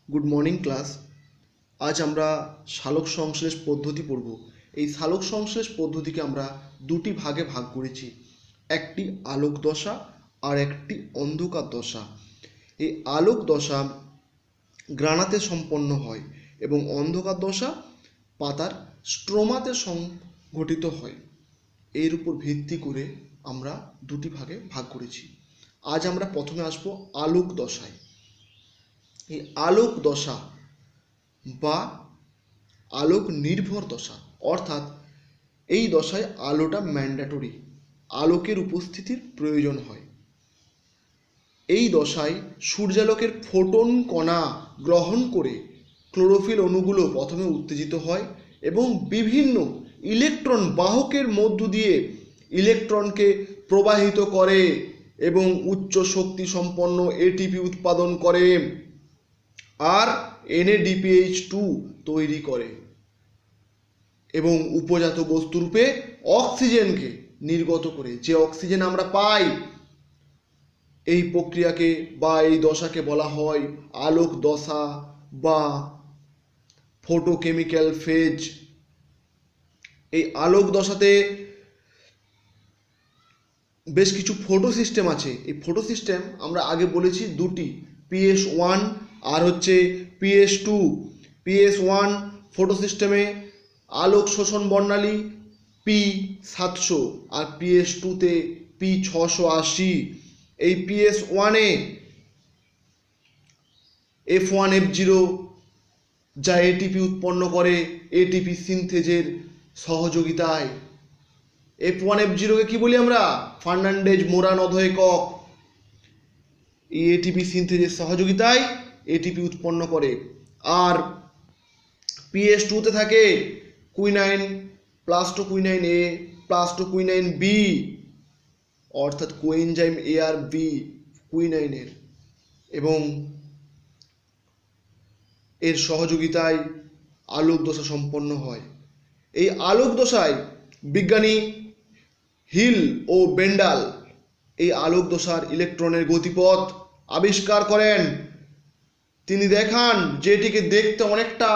Good morning class. আজ আমরা সালোক সংশ্লেষ পদ্ধতি পড়ব। এই সালোক সংশ্লেষ পদ্ধতিকে আমরা দুটি ভাগে ভাগ করেছি, একটি আলোক দশা আর একটি অন্ধকার দশা। এই আলোক দশা গ্রানাতে সম্পন্ন হয় এবং অন্ধকার দশা পাতার স্ট্রোমাতে সংঘটিত হয়। এর উপর ভিত্তি করে আমরা দুটি ভাগে ভাগ করেছি। আজ আমরা প্রথমে আসবো আলোক দশায়। এই আলোক দশা বা আলোক নির্ভর দশা, অর্থাৎ এই দশায় আলোটা ম্যান্ডেটরি, আলোকের উপস্থিতির প্রয়োজন হয়। এই দশায় সূর্যালোকের ফোটন কণা গ্রহণ করে ক্লোরোফিল অণুগুলো প্রথমে উত্তেজিত হয় এবং বিভিন্ন ইলেকট্রন বাহকের মধ্য দিয়ে ইলেকট্রনকে প্রবাহিত করে এবং উচ্চ শক্তি সম্পন্ন এটিপি উৎপাদন করে আর NADPH2 তৈরি করে এবং উপজাত বস্তুরূপে অক্সিজেনকে নির্গত করে। যে অক্সিজেন আমরা পাই, এই প্রক্রিয়াকে বা এই দশাকে বলা হয় আলোক দশা বা ফটোকেমিক্যাল ফেজ। এই আলোক দশাতে বেশ কিছু ফটো সিস্টেম আছে। এই ফটো সিস্টেম আমরা আগে বলেছি দুটি, PS1 আর হচ্ছে PS2। PS1 ফটো সিস্টেমে আলোক শোষণ বর্ণালী P700 আর PS2তে P680। এই PS1-এ F1F0 যা এটিপি উৎপন্ন করে এটিপি সিনথেজের সহযোগিতায়। F1F0-কে কি বলি আমরা? ফার্নান্ডেজ মোরান অধঃএকক। এই এটিপি সিনথেজের সহযোগিতায় এটিপি উৎপন্ন করে। আর PS2-তে থাকে কুইনাইন, প্লাস্টোকুইনাইন A, প্লাস্টোকুইনাইন B, অর্থাৎ কোএনজাইম A আর B কুইনাইনের, এবং এর সহযোগিতায় আলোক দশা সম্পন্ন হয়। এই আলোক দশায় বিজ্ঞানী হিল ও বেন্ডাল এই আলোক দশার ইলেকট্রনের গতিপথ আবিষ্কার করেন। তিনি দেখান যে এটিকে দেখতে অনেকটা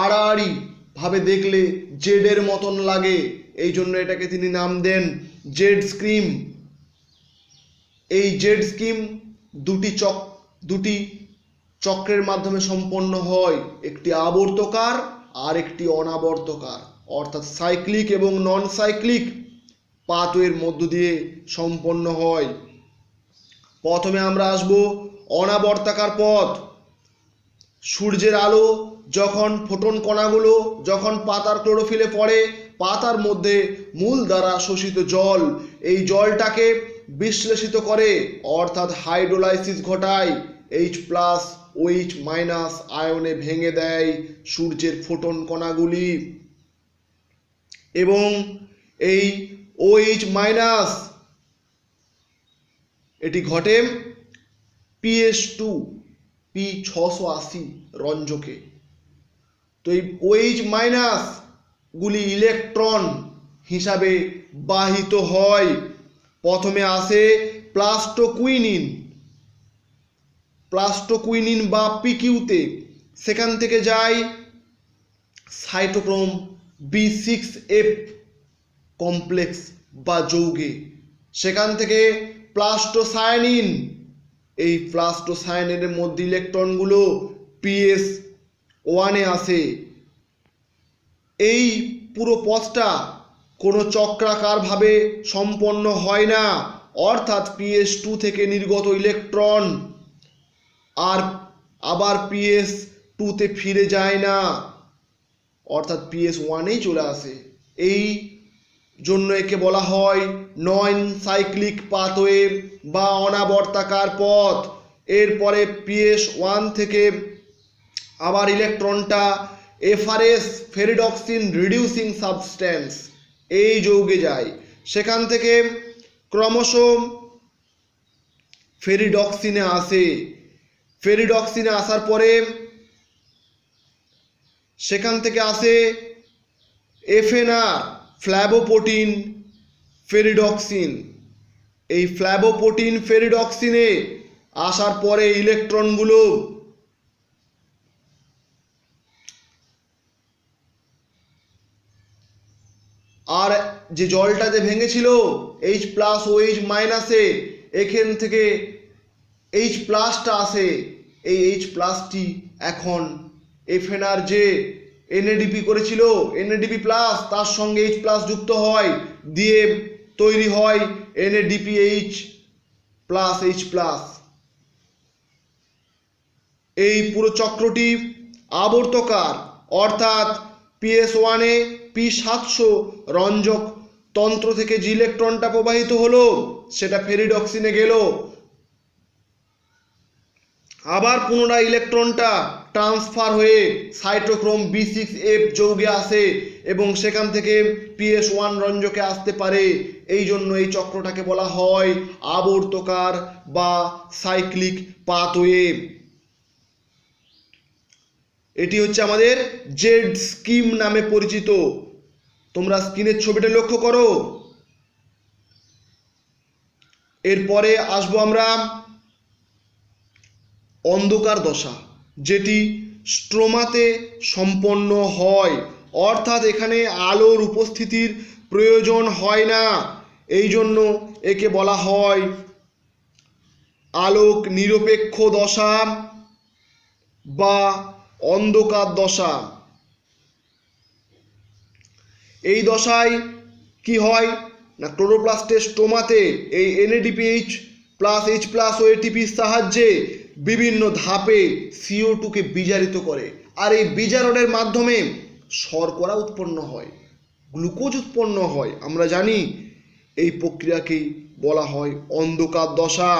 আড়াআড়ি ভাবে দেখলে জেডের মতন লাগে, এই জন্য এটাকে তিনি নাম দেন জেড স্ক্রিম। এই জেড স্ক্রিম দুটি চক্রের মাধ্যমে সম্পন্ন হয়, একটি আবর্তকার আর একটি অনাবর্তকার, অর্থাৎ সাইক্লিক এবং নন সাইক্লিক পাথওয়ের মধ্য দিয়ে সম্পন্ন হয়। প্রথমে আমরা আসব অনাবর্তাকার পথ। সূর্যের আলো যখন ফোটন কণাগুলো যখন পাতার ক্লোরোফিলে পড়ে, পাতার মধ্যে মূল দ্বারা শোষিত জল এই জলটাকে বিশ্লেষিত করে, অর্থাৎ হাইড্রোলাইসিস ঘটায়, H+OH- আয়নে ভেঙে দেয় সূর্যের ফোটন কণাগুলি এবং এই OH- এটি ঘটে PS2 P680 রঞ্জকে। তো এই OH- গুলি ইলেকট্রন হিসাবে বাহিত হয়। প্রথমে আসে প্লাস্টোকুইনিন বা PQ-তে, সেখান থেকে যায় সাইটোক্রোম B6F কমপ্লেক্স বা যৌগে, সেখান থেকে প্লাস্টোসায়ানিন। এই প্লাস্টোসায়ানিনের মধ্যে ইলেকট্রনগুলো PS1-এ আসে। এই পুরো পথটা কোনো চক্রাকারভাবে সম্পন্ন হয় না, অর্থাৎ PS2 থেকে নির্গত ইলেকট্রন আর আবার PS2-তে ফিরে যায় না, অর্থাৎ PS1-এই চলে আসে। এই জন্য একে বলা হয় নন সাইক্লিক পাথওয়ে বা অনাবর্তাকার পথ। এরপরে PS1 থেকে আবার ইলেকট্রনটা FRS ফেরিডক্সিন রিডিউসিং সাবস্ট্যান্স এই যৌগে যায়, সেখান থেকে ক্রমশ ফেরিডক্সিনে আসে। ফেরিডক্সিনে আসার পরে সেখান থেকে আসে FNR ফ্ল্যাবোপোটিন ফেরিডক্সিন। এই ফ্ল্যাবোপোটিন ফেরিডক্সিনে আসার পরে ইলেকট্রনগুলো আর যে জলটা যে ভেঙেছিল এইচ প্লাস ও এইচ মাইনাসে, এখান থেকে এইচ প্লাসটা আসে, এই এইচ প্লাসটি এখন এফএনআর যে এনএডিপি করেছিল, এনএডিপি প্লাস তার সঙ্গে এইচ প্লাস যুক্ত হয়, দিয়ে তৈরি হয় NADP H plus H plus. এই পুরো চক্রটি আবর্তকার, অর্থাৎ PS1-এ P700 রঞ্জক তন্ত্র থেকে যে ইলেকট্রনটা প্রবাহিত হলো সেটা ফেরিডক্সিনে গেল, আবার পুনরায় ইলেকট্রনটা ট্রান্সফার হয়ে সাইটোক্রোম B6F যৌগে আসে এবং সেখান থেকে PS1 রঞ্জকে আসতে পারে। এই জন্য এই চক্রটাকে বলা হয় আবর্তকার বা সাইক্লিক পাথওয়ে। এটি হচ্ছে আমাদের জেড স্কিম নামে পরিচিত। তোমরা স্ক্রিনের ছবিটা লক্ষ্য করো। এরপরে আসবো আমরা অন্ধকার দশা, যেটি স্ট্রোমাতে সম্পন্ন হয়, অর্থাৎ এখানে আলোর উপস্থিতির প্রয়োজন হয় না, এই জন্য একে বলা হয় আলোক নিরপেক্ষ দশা বা অন্ধকার দশা। এই দশায় কি হয় না, ক্লোরোপ্লাস্টের স্টোমাতে এই NADPH প্লাস H প্লাস ও ATPর সাহায্যে বিভিন্ন ধাপে CO2কে বিজারিত করে, আর এই বিজারণের মাধ্যমে শর্করা উৎপন্ন হয়, গ্লুকোজ উৎপন্ন হয়। আমরা জানি এই প্রক্রিয়াকেই বলা হয় অন্ধকার দশা।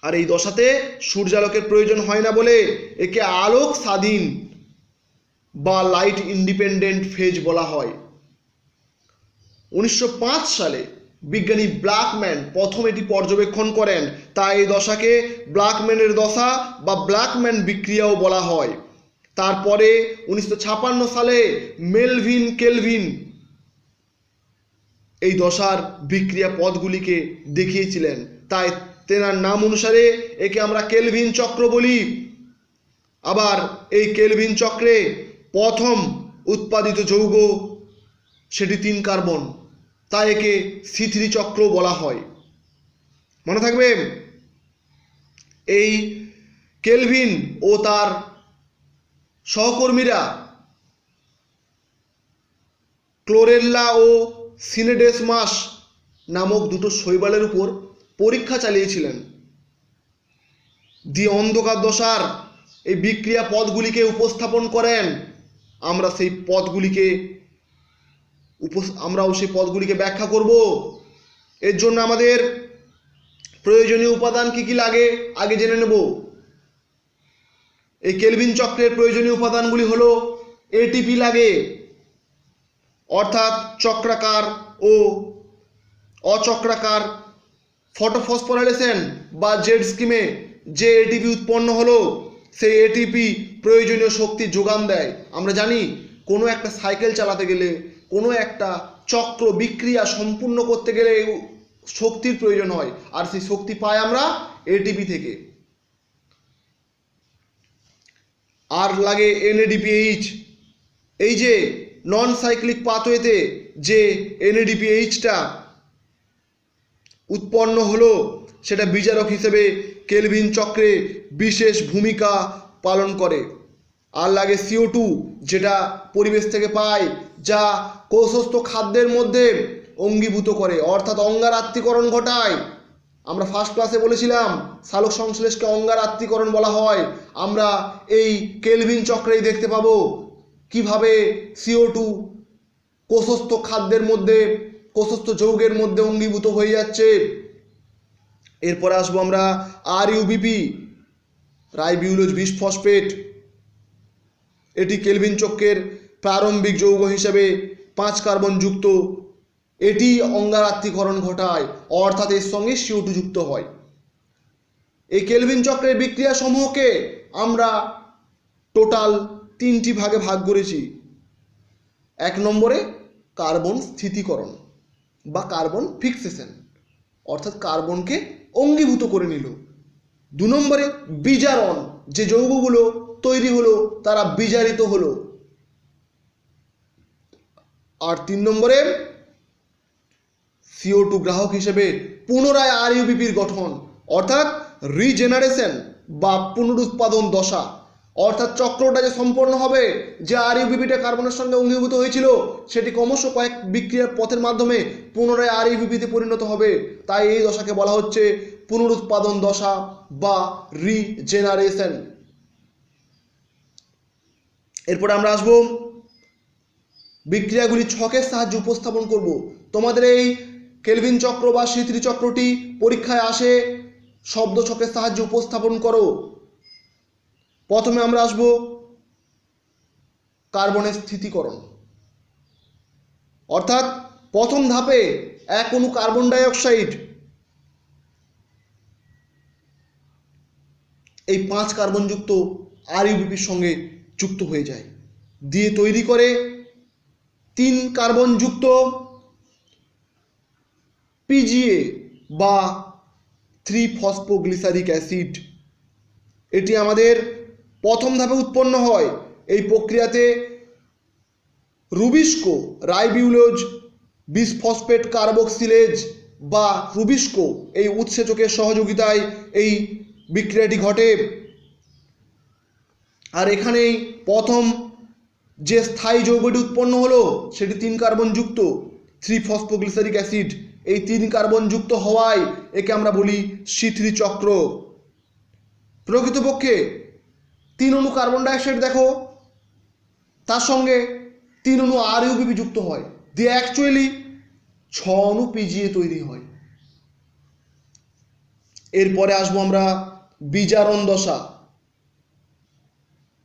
আর এই দশাতে সূর্যালোকের প্রয়োজন হয় না বলে একে আলোক স্বাধীন বা লাইট ইন্ডিপেন্ডেন্ট ফেজ বলা হয়। 1905 সালে বিজ্ঞানী ব্ল্যাকম্যান প্রথম এটি পর্যবেক্ষণ করেন, তাই এই দশাকে ব্ল্যাকম্যানের দশা বা ব্ল্যাকম্যান বিক্রিয়াও বলা হয়। তারপরে 1956 সালে মেলভিন কেলভিন এই দশার বিক্রিয়া পথগুলিকে দেখিয়েছিলেন, তাই তেনার নাম অনুসারে একে আমরা কেলভিন চক্র বলি। আবার এই কেলভিন চক্রে প্রথম উৎপাদিত যৌগ সেটি 3 কার্বন, তাই একে C3 চক্র বলা হয়। মনে থাকবে, এই কেলভিন ও তার সহকর্মীরা ক্লোরেল্লা ও সিনেডেসমাস নামক দুটো শৈবালের উপর পরীক্ষা চালিয়েছিলেন, দিয়ে অন্ধকার দশার এই বিক্রিয়া পথগুলিকে উপস্থাপন করেন। আমরাও সেই পথগুলিকে ব্যাখ্যা করব। এর জন্য আমাদের প্রয়োজনীয় উপাদান কি কি লাগে আগে জেনে নেব। এই কেলভিন চক্রের প্রয়োজনীয় উপাদানগুলি হলো এটিপি লাগে, অর্থাৎ চক্রাকার ও অচক্রাকার ফটোফসফোরাইলেশন বা জেড স্কিমে যে এটিপি উৎপন্ন হলো সেই এটিপি প্রয়োজনীয় শক্তি যোগান দেয়। আমরা জানি কোনো একটা সাইকেল চালাতে গেলে, কোনো একটা চক্র বিক্রিয়া সম্পূর্ণ করতে গেলে শক্তির প্রয়োজন হয়, আর সেই শক্তি পাই আমরা এটিপি থেকে। আর লাগে NADPH। এই যে নন সাইক্লিক পাথওয়েতে যে NADPHটা উৎপন্ন হলো সেটা বিজারক হিসেবে কেলভিন চক্রে বিশেষ ভূমিকা পালন করে। আর লাগে CO2, যেটা পরিবেশ থেকে পায়, যা কোষস্থ খাদ্যের মধ্যে অঙ্গীভূত করে, অর্থাৎ অঙ্গারাত্মীকরণ ঘটায়। আমরা ফার্স্ট ক্লাসে বলেছিলাম সালোক সংশ্লেষকে অঙ্গারাত্মীকরণ বলা হয়। আমরা এই কেলভিন চক্রেই দেখতে পাবো কিভাবে CO2 কোষস্থ খাদ্যের মধ্যে, কোষস্থ যৌগের মধ্যে অঙ্গীভূত হয়ে যাচ্ছে। এরপরে আসবো আমরা RUBP, রাইবিউলোজ বিসফসফেট। এটি কেলভিন চক্রের প্রারম্ভিক যৌগ হিসেবে 5 কার্বন যুক্ত। এটি অঙ্গারাত্মীকরণ ঘটায়, অর্থাৎ এর সঙ্গে CO2 যুক্ত হয়। এই কেলভিন চক্রের বিক্রিয়া সমূহকে আমরা টোটাল 3টি ভাগে ভাগ করেছি। 1 নম্বরে কার্বন স্থিতিকরণ বা কার্বন ফিক্সেশন, অর্থাৎ কার্বনকে অঙ্গীভূত করে নিল। 2 নম্বরে বিজারণ, যে যৌগগুলো তৈরি হলো তারা বিজারিত হলো। আর 3 নম্বরে CO2 গ্রাহক হিসেবে পুনরায় RUBPর গঠন, অর্থাৎ রিজেনারেশন বা পুনরুৎপাদন দশা। অর্থাৎ চক্রটা যে সম্পন্ন হবে, যে RUBPটা কার্বনের সঙ্গে অঙ্গীভূত হয়েছিল সেটি ক্রমশ কয়েক বিক্রিয়ার পথের মাধ্যমে পুনরায় RUBPতে পরিণত হবে। তাই এই দশাকে বলা হচ্ছে পুনরুৎপাদন দশা বা রিজেনারেশন। এরপরে আমরা আসবো বিক্রিয়াগুলি ছকের সাহায্যে উপস্থাপন করব। তোমাদের এই কেলভিন চক্র বা C3 চক্রটি পরীক্ষায় আসে, শব্দ ছকের সাহায্যে উপস্থাপন করো। প্রথমে আমরা আসব কার্বনের স্থিতিকরণ, অর্থাৎ প্রথম ধাপে এক অণু কার্বন ডাই অক্সাইড এই 5 কার্বনযুক্ত RUBPর সঙ্গে যুক্ত হয়ে যায়, দিয়ে তৈরি করে 3 কার্বনযুক্ত PGA বা 3-ফসফোগ্লিসারিক অ্যাসিড। এটি আমাদের প্রথম ধাপে উৎপন্ন হয়। এই প্রক্রিয়াতে রুবিস্কো রাইবিউলোজ বিসফসফেট কার্বক্সিলেজ বা রুবিস্কো এই উৎসেচকের সহযোগিতায় এই বিক্রিয়াটি ঘটে। আর এখানেই প্রথম যে স্থায়ী যৌগটি উৎপন্ন হলো সেটি 3 কার্বনযুক্ত 3-ফসফোগ্লিসারিক অ্যাসিড। এই 3 কার্বনযুক্ত হওয়ায় একে আমরা বলি C3 চক্র। প্রকৃতপক্ষে 3 অণু কার্বন ডাইঅক্সাইড দেখো, তার সঙ্গে 3 অণু RUBP যুক্ত হয়, দিয়ে অ্যাকচুয়ালি 6 অণু PGA তৈরি হয়। এরপরে আসবো আমরা বিজারণ দশা,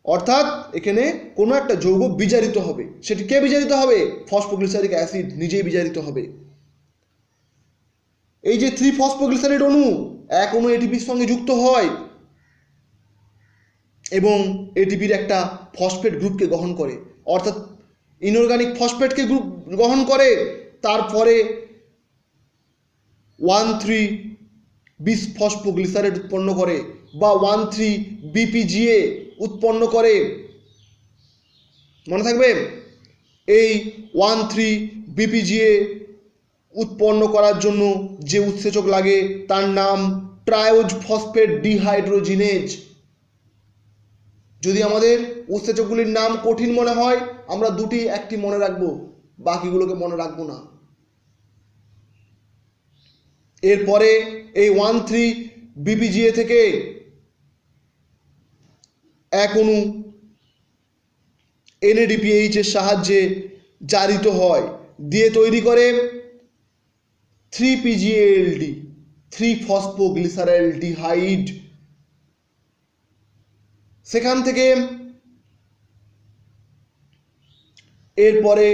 অর্থাৎ এখানে কোনো একটা যৌগ বিজারিত হবে। সেটি কে বিজারিত হবে? ফসফোগ্লিসারিক অ্যাসিড নিজেই বিজারিত হবে। এই যে 3-ফসফোগ্লিসারিড অণু এক অণু ATPর সঙ্গে যুক্ত হয় এবং ATPর একটা ফসফেট গ্রুপকে গ্রহণ করে, অর্থাৎ ইনঅর্গানিক ফসফেটকে গ্রুপ গ্রহণ করে। তারপরে 1,3-বিসফসফোগ্লিসারেট উৎপন্ন করে বা 1,3-BPGA উৎপন্ন করে। মনে থাকবে, এই 1,3-BPGA উৎপন্ন করার জন্য যে উৎসেচক লাগে তার নাম ট্রায়োজ ফসফেট ডিহাইড্রোজিনেজ। যদি আমাদের উৎসেচকগুলির নাম কঠিন মনে হয় আমরা দুটি একটি মনে রাখবো, বাকিগুলোকে মনে রাখবো না। এরপরে এই 1,3-BPGA থেকে এক অণু NADPH এর সাহায্যে জারিত হয়, দিয়ে তৈরি করে 3-PGALD 3-ফসফোগ্লিসারেলডিহাইড। সেখান থেকে এরপরে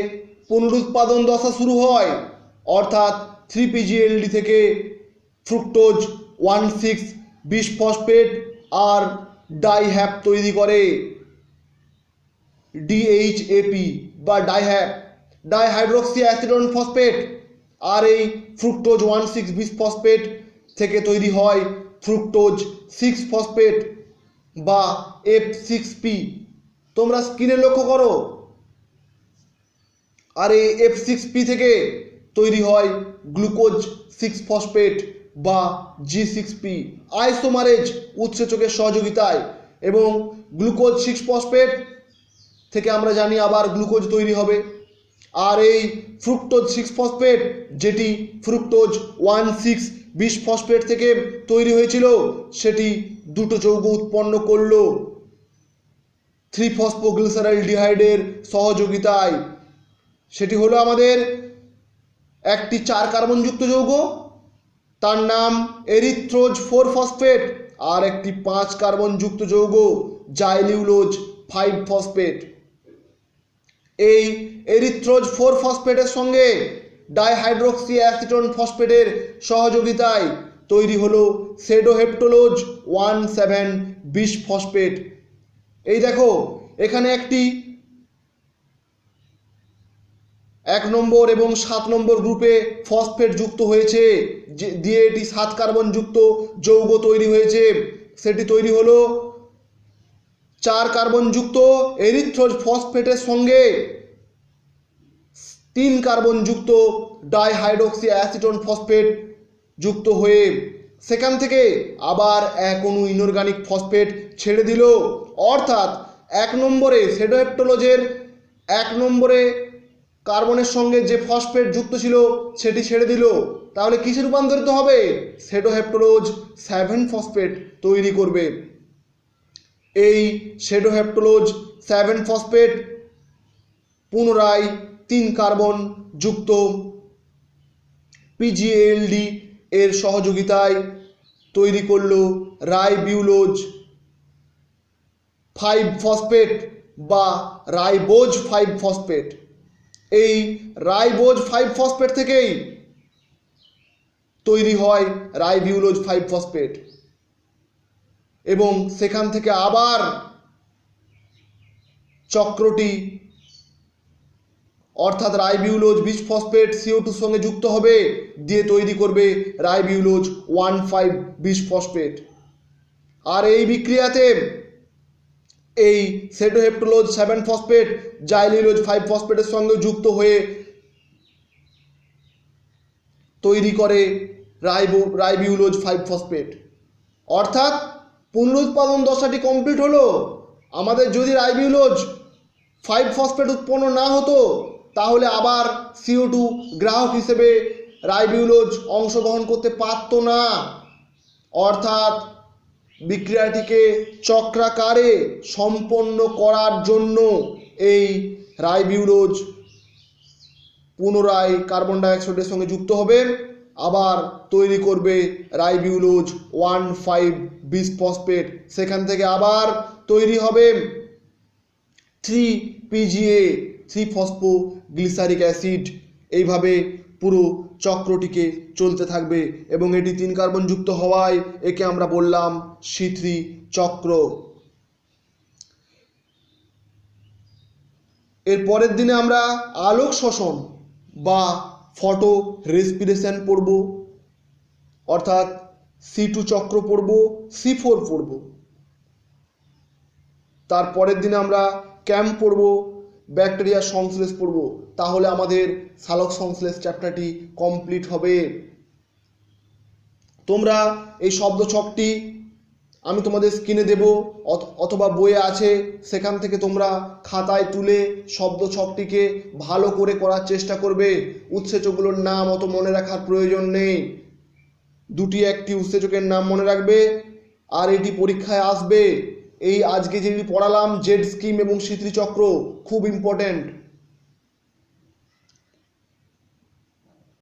পুনরুৎপাদন দশা শুরু হয়, অর্থাৎ 3-PGALD থেকে ফ্রুক্টোজ 1,6-বিসফসফেট আর ডাইহ্যাপ তৈরি করে DHAP বা ডাইহ্যাপ ডাইহাইড্রোক্সি অ্যাসিডন ফসফেট। আর এই ফ্রুক্টোজ 1,6-বিসফসফেট থেকে তৈরি হয় ফ্রুক্টোজ 6-ফসফেট বা F6P। তোমরা স্ক্রিনে লক্ষ্য করো। আর এই F6P থেকে তৈরি হয় গ্লুকোজ 6-ফসফেট বা G6P আইসোমারেজ উৎসেচকের সহযোগিতায়। এবং গ্লুকোজ 6-ফসফেট থেকে আমরা জানি আবার গ্লুকোজ তৈরি হবে। আর এই ফ্রুক্টোজ 6-ফসফেট যেটি ফ্রুক্টোজ 1,6-বিসফসফেট থেকে তৈরি হয়েছিল সেটি দুটো যৌগ উৎপন্ন করলো 3-ফসফোগ্লিসারেলডিহাইডের সহযোগিতায়। সেটি হলো আমাদের একটি 4 কার্বনযুক্ত যৌগ, তার নাম এরিথ্রোজ 4-ফসফেট, আর একটি 5 কার্বনযুক্ত যৌগ জাইলিউলোজ 5-ফসফেট। এই এরিথ্রোজ 4-ফসফেটের সঙ্গে ডাইহাইড্রোক্সি অ্যাসিটন ফসফেটের সহযোগিতায় তৈরি হলো সেডোহেপ্টোলোজ 1,7-বিসফসফেট। এই দেখো এখানে একটি 1 নম্বর এবং 7 নম্বর গ্রুপে ফসফেট যুক্ত হয়েছে, দিয়ে এটি 7 কার্বনযুক্ত যৌগ তৈরি হয়েছে। সেটি তৈরি হলো 4 কার্বনযুক্ত এরিথ্রোজ ফসফেটের সঙ্গে 3 কার্বন যুক্ত ডাইহাইড্রক্সি অ্যাসিটোন ফসফেট যুক্ত হয়ে সেখান থেকে আবার এক অণু ইনঅর্গানিক ফসফেট ছেড়ে দিল। অর্থাৎ 1 নম্বরে সেডোহেপ্টোলোজের 1 নম্বরে কার্বনের সঙ্গে যে ফসফেট যুক্ত ছিল সেটি ছেড়ে দিল। তাহলে কিসে রূপান্তরিত হবে? সেডোহেপ্টোলোজ 7 ফসফেট তৈরি করবে। এই সেডোহেপ্টোলোজ 7 ফসফেট পুনরায় 3 কার্বন যুক্ত পিজিএলডি এর সহযোগিতায় তৈরি করলো রাইবিউলোজ 5 ফসফেট বা রাইবোজ 5 ফসফেট। এই রাইবোজ 5 ফসফেট থেকেই তৈরি হয় রাইবিউলোজ 5 ফসফেট এবং সেখান থেকে আবার চক্রটি অর্থাৎ রাইবিউলোজ 20 ফসফেট CO2 সঙ্গে যুক্ত হবে, দিয়ে তৈরি করবে রাইবিউলোজ 1,5-20 ফসফেট। আর এই বিক্রিয়াতে এই সেডোহেপ্টোলোজ 7 ফসফেট জাইলিলোজ 5 ফসফেটের সঙ্গে যুক্ত হয়ে তৈরি করে রাইবিউলোজ 5 ফসফেট। অর্থাৎ পুনরুৎপাদন দশাটি কমপ্লিট হলো। আমাদের যদি রাইবিউলোজ 5 ফসফেট উৎপন্ন না হতো তাহলে আবার CO2 গ্রাহক হিসেবে রাইবিউলোজ অংশগ্রহণ করতে পারত না। অর্থাৎ বিক্রিয়াটিকে চক্রাকারে সম্পন্ন করার জন্য এই রাইবিউলোজ পুনরায় কার্বন ডাইঅক্সাইডের সঙ্গে যুক্ত হবে, আবার তৈরি করবে রাইবিউলোজ 1,5-20 ফসফেট। সেখান থেকে আবার তৈরি হবে 3PGA 3 ফসফোগ্লিসারিক অ্যাসিড। এইভাবে পুরো চক্রটিকে চলতে থাকবে এবং এটি 3 কার্বন যুক্ত হওয়ায় একে আমরা বললাম C3 চক্র। এর পরের দিনে আমরা আলোক শোষণ বা ফটো রেসপিরেশন পড়ব, অর্থাৎ C2 চক্র পড়ব, C4 পড়ব। তার পরের দিনে আমরা ক্যাম্প পড়ব, ব্যাকটেরিয়ার সংশ্লেষ পড়ব। তাহলে আমাদের সালোক সংশ্লেষ চ্যাপ্টারটি কমপ্লিট হবে। তোমরা এই শব্দ ছকটি আমি তোমাদের স্ক্রিনে দেব অথবা বইয়ে আছে, সেখান থেকে তোমরা খাতায় তুলে শব্দ ছকটিকে ভালো করে করার চেষ্টা করবে। উৎসেচকগুলোর নাম অত মনে রাখার প্রয়োজন নেই, 2-1টি উৎসেচকের নাম মনে রাখবে আর এটি পরীক্ষায় আসবে। এই আজকে যেটি পড়ালাম জেড স্কিম এবং C3 চক্র খুব ইম্পর্ট্যান্ট।